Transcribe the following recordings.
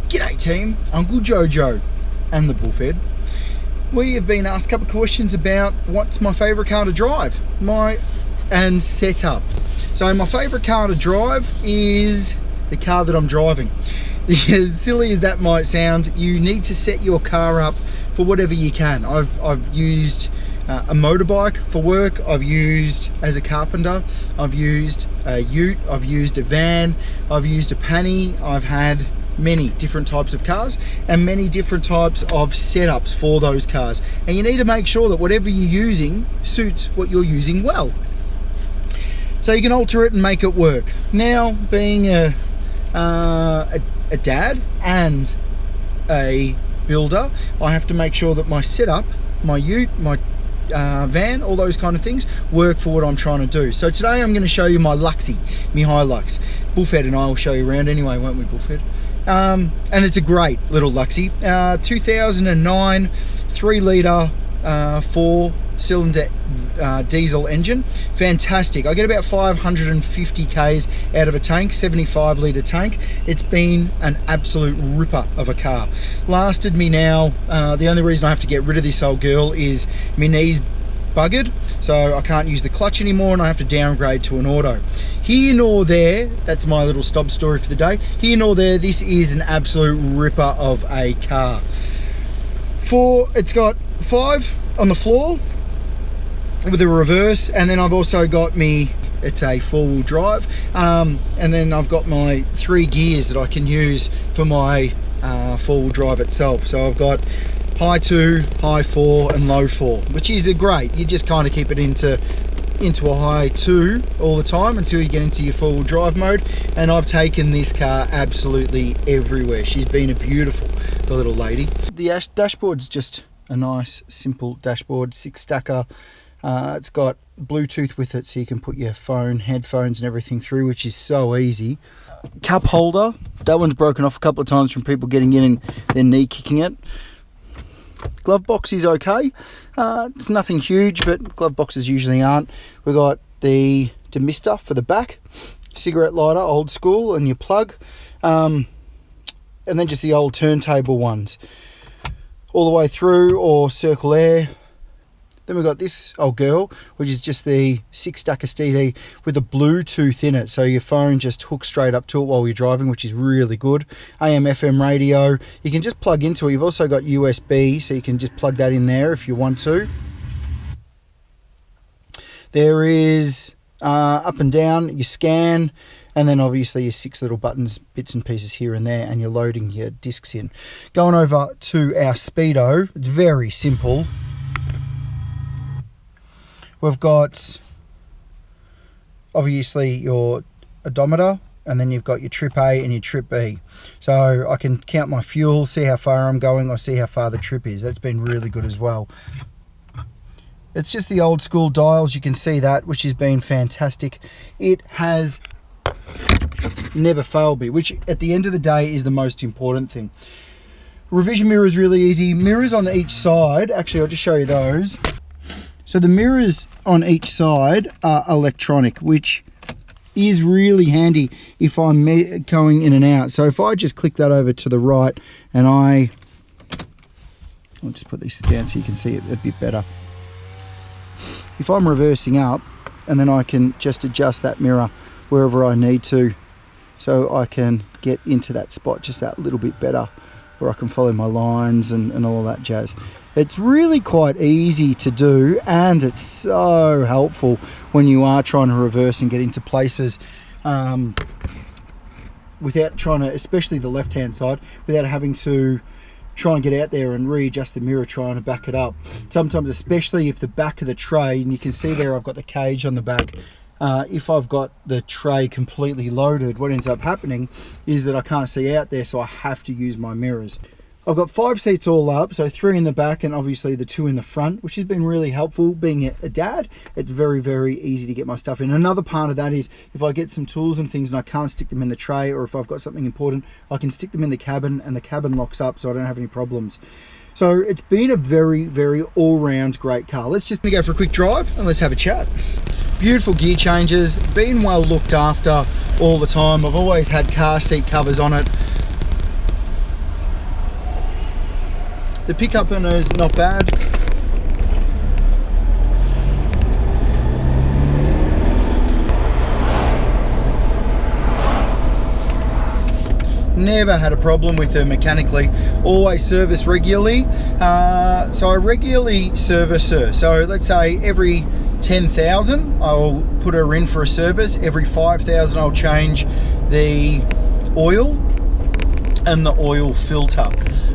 G'day team, Uncle Jojo and the Bullfed. We have been asked a couple of questions about what's my favourite car to drive, and setup. So my favourite car to drive is the car that I'm driving. As silly as that might sound, you need to set your car up for whatever you can. I've used a motorbike for work, I've used as a carpenter, I've used a ute, I've used a van, I've used a panny, I've had many different types of cars and many different types of setups for those cars, and you need to make sure that whatever you're using suits what you're using well, so you can alter it and make it work. Now, being a dad and a builder, I have to make sure that my setup, my ute, my van, all those kind of things work for what I'm trying to do. So today I'm going to show you my Luxy, my Hilux. Bullfed and I will show you around anyway, won't we, Bullfed? And it's a great little Luxy, 2009 3 litre 4-cylinder diesel engine. Fantastic. I get about 550 k's out of a tank, 75 litre tank. It's been an absolute ripper of a car. Lasted me now, the only reason I have to get rid of this old girl is my knees buggered, so I can't use the clutch anymore and I have to downgrade to an auto. Here nor there, that's my little stop story for the day. Here nor there, this is an absolute ripper of a car. It's got 5 on the floor with a reverse, and then I've also got it's a 4-wheel drive, and then I've got my 3 gears that I can use for my 4-wheel drive itself. So I've got high 2, high 4 and low 4, which is great. You just kind of keep it into a high 2 all the time until you get into your 4-wheel drive mode, and I've taken this car absolutely everywhere. She's been a beautiful, the little lady. The dashboard's just a nice simple dashboard, 6-stacker. It's got Bluetooth with it, so you can put your phone, headphones and everything through, which is so easy. Cup holder, that one's broken off a couple of times from people getting in and their knee kicking it. Glove box is okay. It's nothing huge, but glove boxes usually aren't. We've got the demister for the back, cigarette lighter, old school, and your plug, and then just the old turntable ones all the way through, or circle air. Then we've got this old girl, which is just the 6-stacker CD with a Bluetooth in it, so your phone just hooks straight up to it while you're driving, which is really good. AM FM radio, you can just plug into it. You've also got USB, so you can just plug that in there if you want to. There is up and down, you scan, and then obviously your 6 little buttons, bits and pieces here and there, and you're loading your discs in. Going over to our speedo, it's very simple. We've got obviously your odometer, and then you've got your trip A and your trip B. So I can count my fuel, see how far I'm going, or see how far the trip is. That's been really good as well. It's just the old school dials, you can see that, which has been fantastic. It has never failed me, which at the end of the day is the most important thing. Revision mirror is really easy. Mirrors on each side, actually I'll just show you those. So the mirrors on each side are electronic, which is really handy if I'm going in and out. So if I just click that over to the right, and I'll just put this down so you can see it a bit better. If I'm reversing up, and then I can just adjust that mirror wherever I need to, so I can get into that spot just that little bit better, where I can follow my lines and all that jazz. It's really quite easy to do, and it's so helpful when you are trying to reverse and get into places without trying to, especially the left hand side, without having to try and get out there and readjust the mirror trying to back it up. Sometimes, especially if the back of the tray, and you can see there I've got the cage on the back, if I've got the tray completely loaded, what ends up happening is that I can't see out there, so I have to use my mirrors. I've got 5 seats all up, so 3 in the back and obviously the 2 in the front, which has been really helpful. Being a dad, it's very, very easy to get my stuff in. Another part of that is if I get some tools and things and I can't stick them in the tray, or if I've got something important, I can stick them in the cabin and the cabin locks up, so I don't have any problems. So it's been a very, very all-round great car. Let's just go for a quick drive and let's have a chat. Beautiful gear changes, been well looked after all the time. I've always had car seat covers on it. The pickup on her is not bad. Never had a problem with her mechanically. Always service regularly. So I regularly service her. So let's say every 10,000 I'll put her in for a service. Every 5,000 I'll change the oil and the oil filter.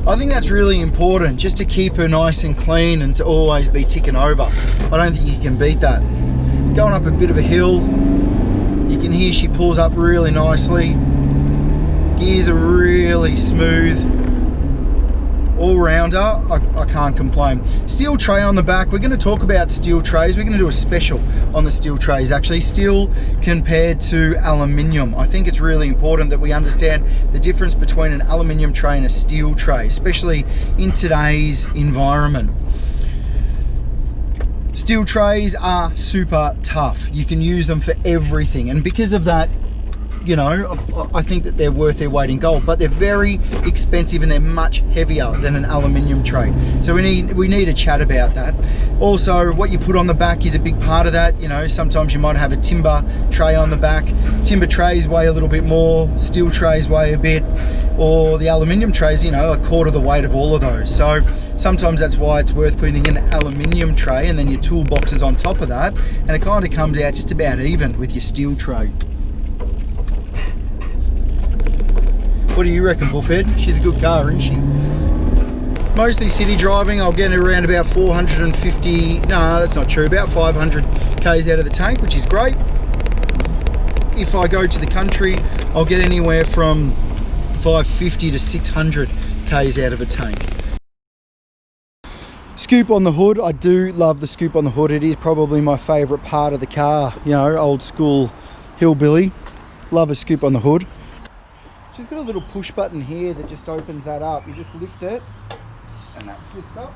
I think that's really important, just to keep her nice and clean and to always be ticking over. I don't think you can beat that. Going up a bit of a hill, you can hear she pulls up really nicely. Gears are really smooth. All-rounder, I can't complain. Steel tray on the back. We're going to talk about steel trays. We're going to do a special on the steel trays, actually. Steel compared to aluminium. I think it's really important that we understand the difference between an aluminium tray and a steel tray, especially in today's environment. Steel trays are super tough. You can use them for everything, and because of that, you know, I think that they're worth their weight in gold, but they're very expensive and they're much heavier than an aluminium tray. So we need a chat about that. Also, what you put on the back is a big part of that. You know, sometimes you might have a timber tray on the back. Timber trays weigh a little bit more, steel trays weigh a bit, or the aluminium trays, you know, a quarter the weight of all of those. So sometimes that's why it's worth putting in an aluminium tray and then your toolboxes on top of that, and it kind of comes out just about even with your steel tray. What do you reckon, Bullfed? She's a good car, isn't she? Mostly city driving. I'll get around about 450, no, that's not true, about 500 Ks out of the tank, which is great. If I go to the country, I'll get anywhere from 550 to 600 Ks out of a tank. Scoop on the hood. I do love the scoop on the hood. It is probably my favourite part of the car. You know, old school hillbilly. Love a scoop on the hood. She's got a little push button here that just opens that up. You just lift it and that flips up.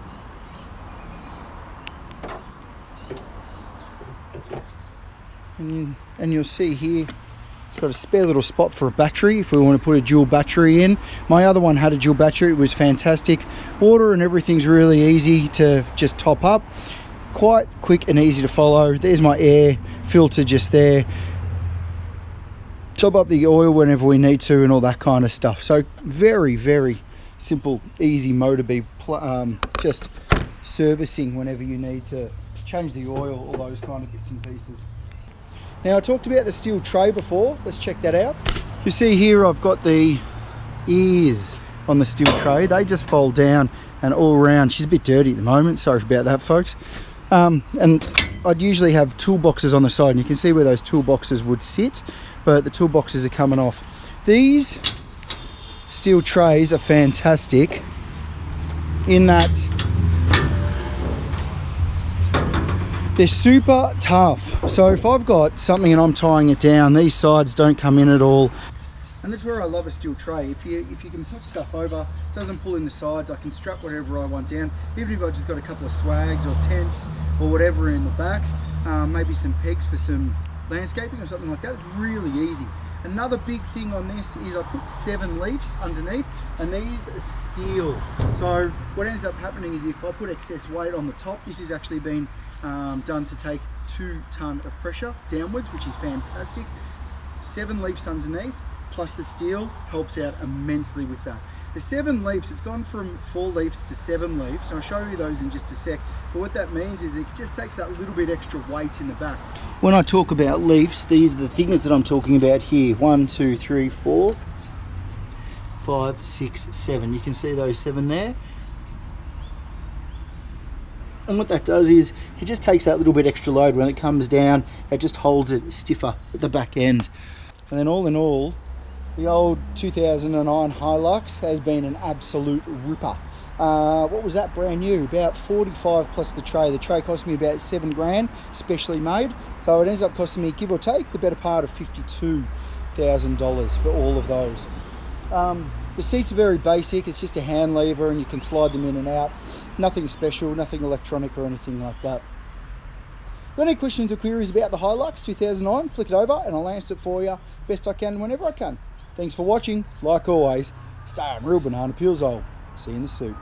And you'll see here, it's got a spare little spot for a battery if we want to put a dual battery in. My other one had a dual battery. It was fantastic. Water and everything's really easy to just top up. Quite quick and easy to follow. There's my air filter just there. Top up the oil whenever we need to and all that kind of stuff. So very, very simple, easy motor be just servicing whenever you need to change the oil, all those kind of bits and pieces. Now, I talked about the steel tray before. Let's check that out. You see here I've got the ears on the steel tray. They just fold down and all around. She's a bit dirty at the moment. Sorry about that, folks. And I'd usually have toolboxes on the side, and you can see where those toolboxes would sit, but the toolboxes are coming off. These steel trays are fantastic in that they're super tough. So if I've got something and I'm tying it down, these sides don't come in at all. And that's where I love a steel tray. If you can put stuff over, it doesn't pull in the sides. I can strap whatever I want down. Even if I've just got a couple of swags or tents or whatever in the back, maybe some pegs for some landscaping or something like that, it's really easy. Another big thing on this is I put 7 leaves underneath, and these are steel. So what ends up happening is if I put excess weight on the top, this has actually been done to take 2 ton of pressure downwards, which is fantastic. 7 leaves underneath, plus the steel helps out immensely with that. The 7 leaves, it's gone from 4 leaves to 7 leaves. So I'll show you those in just a sec. But what that means is it just takes that little bit extra weight in the back. When I talk about leaves, these are the things that I'm talking about here. 1, 2, 3, 4, 5, 6, 7. You can see those 7 there. And what that does is it just takes that little bit extra load. When it comes down, it just holds it stiffer at the back end. And then all in all, the old 2009 Hilux has been an absolute ripper. What was that brand new? About 45 plus the tray. The tray cost me about 7 grand, specially made. So it ends up costing me, give or take, the better part of $52,000 for all of those. The seats are very basic. It's just a hand lever and you can slide them in and out. Nothing special, nothing electronic or anything like that. Got any questions or queries about the Hilux 2009, flick it over and I'll answer it for you best I can whenever I can. Thanks for watching. Like always, stay on real banana peels. See you in the suit.